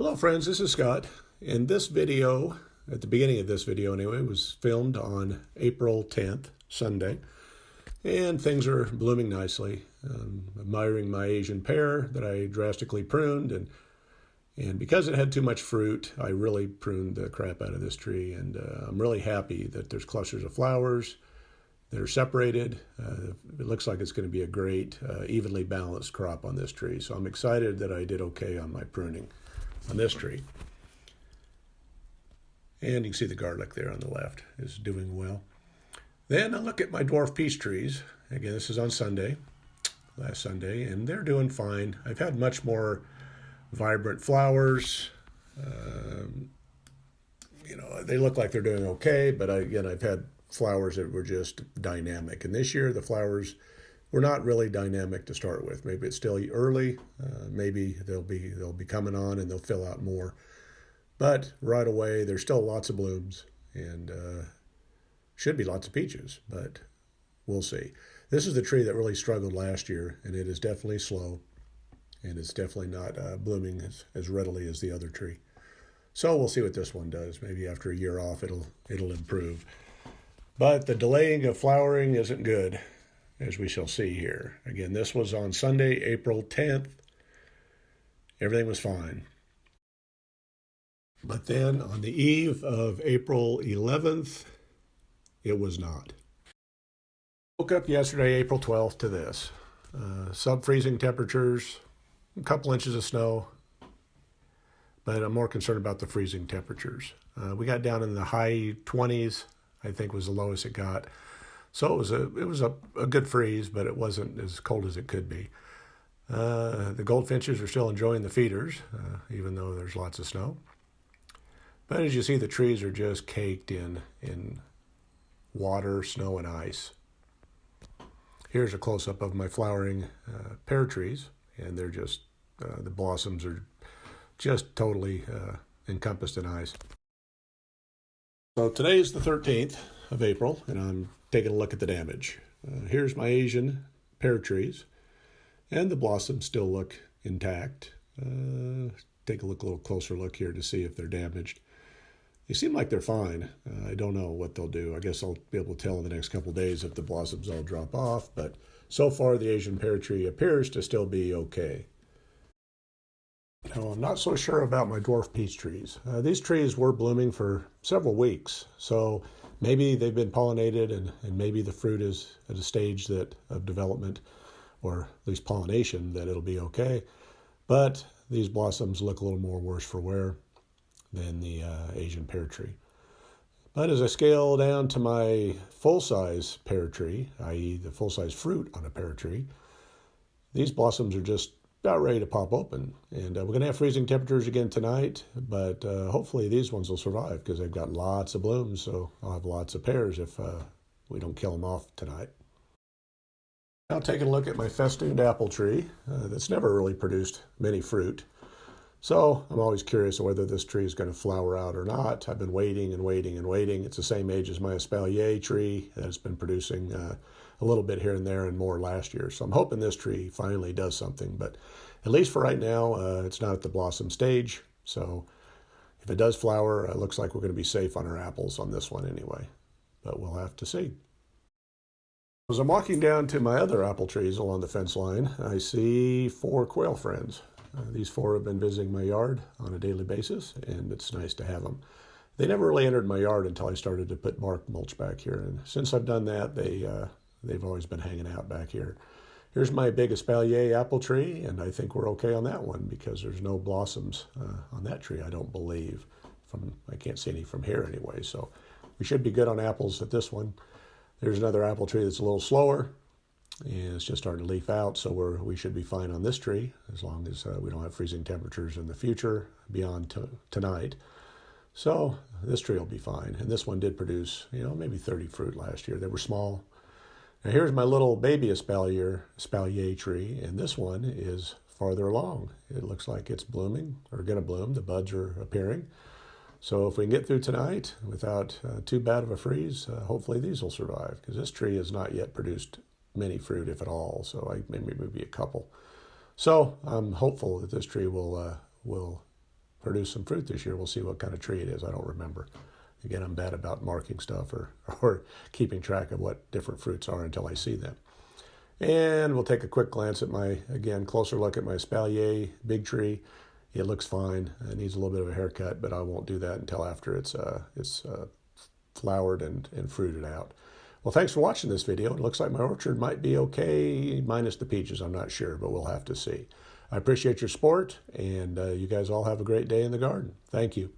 Hello friends, this is Scott. In this video, at the beginning of this video anyway, was filmed on April 10th, Sunday, and things are blooming nicely. Admiring my Asian pear that I drastically pruned, and because it had too much fruit, I really pruned the crap out of this tree, and I'm really happy that there's clusters of flowers that are separated. It looks like it's going to be a great, evenly balanced crop on this tree, so I'm excited that I did okay on my pruning on this tree. And you can see the garlic there on the left is doing well. Then I look at my dwarf peach trees. Again, this is on Sunday, last Sunday, and they're doing fine. I've had much more vibrant flowers. They look like they're doing okay, but I've had flowers that were just dynamic. And this year the flowers were not really dynamic to start with. Maybe it's still early. Maybe they'll be coming on and they'll fill out more. But right away, there's still lots of blooms and should be lots of peaches, but we'll see. This is the tree that really struggled last year, and it is definitely slow, and it's definitely not blooming as readily as the other tree. So we'll see what this one does. Maybe after a year off, it'll improve. But the delaying of flowering isn't good, as we shall see here. Again, this was on Sunday, April 10th. Everything was fine. But then on the eve of April 11th, it was not. Woke up yesterday, April 12th, to this. Sub-freezing temperatures, a couple inches of snow, but I'm more concerned about the freezing temperatures. We got down in the high 20s, I think was the lowest it got. So it was a good freeze, but it wasn't as cold as it could be. The goldfinches are still enjoying the feeders, even though there's lots of snow. But as you see, the trees are just caked in water, snow, and ice. Here's a close-up of my flowering pear trees, and they're just, the blossoms are just totally encompassed in ice. So today is the 13th of April, and I'm taking a look at the damage. Here's my Asian pear trees, and the blossoms still look intact. Take a little closer look here to see if they're damaged. They seem like they're fine. I don't know what they'll do. I guess I'll be able to tell in the next couple of days if the blossoms all drop off, but so far the Asian pear tree appears to still be okay. Now, I'm not so sure about my dwarf peach trees. These trees were blooming for several weeks, so maybe they've been pollinated and maybe the fruit is at a stage of development, or at least pollination, that it'll be okay. But these blossoms look a little more worse for wear than the Asian pear tree. But as I scale down to my full-size pear tree, i.e. the full-size fruit on a pear tree, these blossoms are just about ready to pop open. And we're going to have freezing temperatures again tonight, but hopefully these ones will survive because they've got lots of blooms, so I'll have lots of pears if we don't kill them off tonight. Now taking a look at my festooned apple tree that's never really produced many fruit. So I'm always curious whether this tree is going to flower out or not. I've been waiting and waiting and waiting. It's the same age as my espalier tree that's been producing a little bit here and there and more last year. So I'm hoping this tree finally does something. But at least for right now, it's not at the blossom stage. So if it does flower, it looks like we're going to be safe on our apples on this one anyway. But we'll have to see. As I'm walking down to my other apple trees along the fence line, I see 4 quail friends. These 4 have been visiting my yard on a daily basis, and it's nice to have them. They never really entered my yard until I started to put bark mulch back here, and since I've done that, they've always been hanging out back here. Here's my big espalier apple tree, and I think we're okay on that one because there's no blossoms on that tree, I don't believe. I can't see any from here anyway, so we should be good on apples at this one. There's another apple tree that's a little slower, and it's just starting to leaf out, so we should be fine on this tree as long as we don't have freezing temperatures in the future beyond tonight. So this tree will be fine, and this one did produce, maybe 30 fruit last year. They were small. Now here's my little baby espalier tree, and this one is farther along. It looks like it's blooming, or going to bloom. The buds are appearing. So if we can get through tonight without too bad of a freeze, hopefully these will survive, because this tree has not yet produced many fruit, if at all, so maybe a couple. So I'm hopeful that this tree will produce some fruit this year. We'll see what kind of tree it is. I don't remember. Again, I'm bad about marking stuff or keeping track of what different fruits are until I see them. And we'll take a quick glance at again, closer look at my espalier big tree. It looks fine. It needs a little bit of a haircut, but I won't do that until after it's flowered and fruited out. Well, thanks for watching this video. It looks like my orchard might be okay, minus the peaches. I'm not sure, but we'll have to see. I appreciate your support, and you guys all have a great day in the garden. Thank you.